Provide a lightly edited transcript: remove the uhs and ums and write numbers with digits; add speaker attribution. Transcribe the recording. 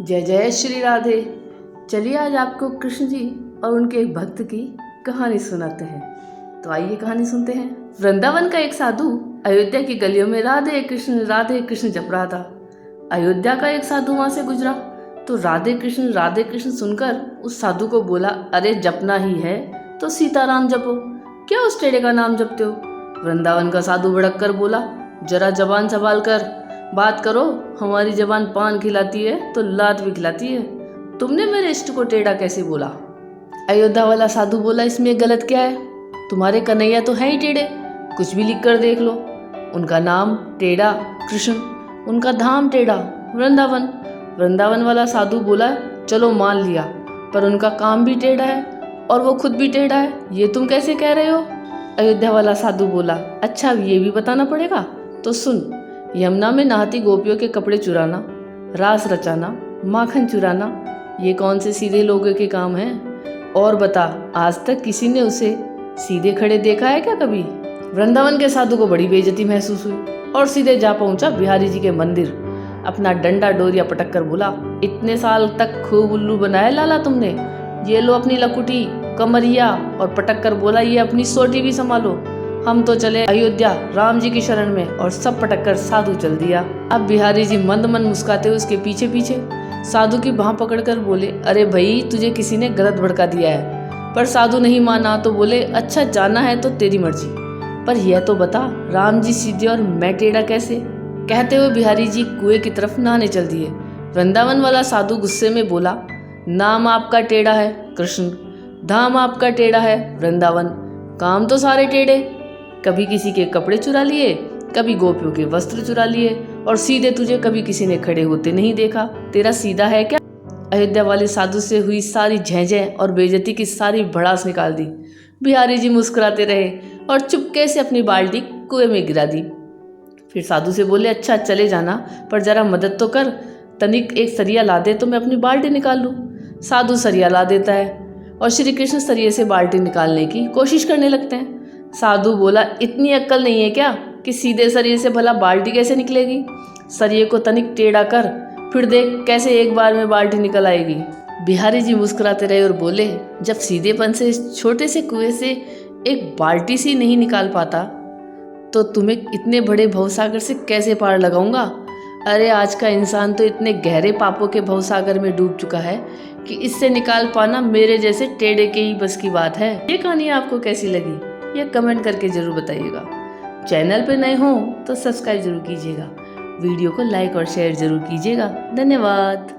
Speaker 1: जय जय श्री राधे। चलिए आज आपको कृष्ण जी और उनके एक भक्त की कहानी सुनाते हैं। तो आइए कहानी सुनते हैं। वृंदावन का एक साधु अयोध्या की गलियों में राधे कृष्ण जप रहा था। अयोध्या का एक साधु वहां से गुजरा तो राधे कृष्ण सुनकर उस साधु को बोला, अरे जपना ही है तो सीताराम जपो, क्या उस टेढ़े का नाम जपते हो। वृंदावन का साधु भड़क कर बोला, जरा जबान संभाल कर बात करो, हमारी जबान पान खिलाती है तो लात भी खिलाती है। तुमने मेरे इष्ट को टेढ़ा कैसे बोला। अयोध्या वाला साधु बोला, इसमें गलत क्या है, तुम्हारे कन्हैया तो है ही टेढ़े, कुछ भी लिख कर देख लो। उनका नाम टेढ़ा कृष्ण, उनका धाम टेढ़ा वृंदावन। वृंदावन वाला साधु बोला, चलो मान लिया, पर उनका काम भी टेढ़ा है और वो खुद भी टेढ़ा है, ये तुम कैसे कह रहे हो। अयोध्या वाला साधु बोला, अच्छा ये भी बताना पड़ेगा, तो सुन। यमुना में नहाती गोपियों के कपड़े चुराना, रास रचाना, माखन चुराना, ये कौन से सीधे लोगों के काम हैं। और बता, आज तक किसी ने उसे सीधे खड़े देखा है क्या कभी। वृंदावन के साधु को बड़ी बेइज्जती महसूस हुई और सीधे जा पहुंचा बिहारी जी के मंदिर। अपना डंडा डोरिया पटक कर बोला, इतने साल तक खूब उल्लू बनाया लाला तुमने, ये लो अपनी लकुटी कमरिया, और पटक कर बोला, ये अपनी सोटी भी संभालो, हम तो चले अयोध्या राम जी की शरण में। और सब पटक कर साधु चल दिया। अब बिहारी जी मंद मन मुस्काते हुए उसके पीछे पीछे साधु की बाँह पकड़कर बोले, अरे भाई तुझे किसी ने गलत भड़का दिया है। पर साधु नहीं माना तो बोले, अच्छा जाना है तो तेरी मर्जी, पर यह तो बता राम जी सीधे और मैं टेढ़ा कैसे। कहते हुए बिहारी जी कुएं की तरफ नहाने चल दिए। वृंदावन वाला साधु गुस्से में बोला, नाम आपका टेढ़ा है कृष्ण, धाम आपका टेढ़ा है वृंदावन, काम तो सारे टेढ़े, कभी किसी के कपड़े चुरा लिए, कभी गोपियों के वस्त्र चुरा लिए, और सीधे तुझे कभी किसी ने खड़े होते नहीं देखा, तेरा सीधा है क्या। अयोध्या वाले साधु से हुई सारी झेंझें और बेइज्जती की सारी भड़ास निकाल दी। बिहारी जी मुस्कुराते रहे और चुपके से अपनी बाल्टी कुएं में गिरा दी। फिर साधु से बोले, अच्छा चले जाना, पर जरा मदद तो कर, तनिक एक सरिया ला दे तो मैं अपनी बाल्टी निकाल लूँ। साधु सरिया ला देता है और श्री कृष्ण सरिये से बाल्टी निकालने की कोशिश करने लगते हैं। साधु बोला, इतनी अक्ल नहीं है क्या कि सीधे सरिये से भला बाल्टी कैसे निकलेगी। सरिये को तनिक टेढ़ा कर, फिर देख कैसे एक बार में बाल्टी निकल आएगी। बिहारी जी मुस्कुराते रहे और बोले, जब सीधेपन से इस छोटे से कुएं से एक बाल्टी सी नहीं निकाल पाता तो तुम्हें इतने बड़े भवसागर से कैसे पार लगाऊंगा। अरे आज का इंसान तो इतने गहरे पापों के भवसागर में डूब चुका है कि इससे निकाल पाना मेरे जैसे टेढ़े के ही बस की बात है। ये कहानी आपको कैसी लगी ये कमेंट करके जरूर बताइएगा। चैनल पे नए हो तो सब्सक्राइब जरूर कीजिएगा, वीडियो को लाइक और शेयर जरूर कीजिएगा। धन्यवाद।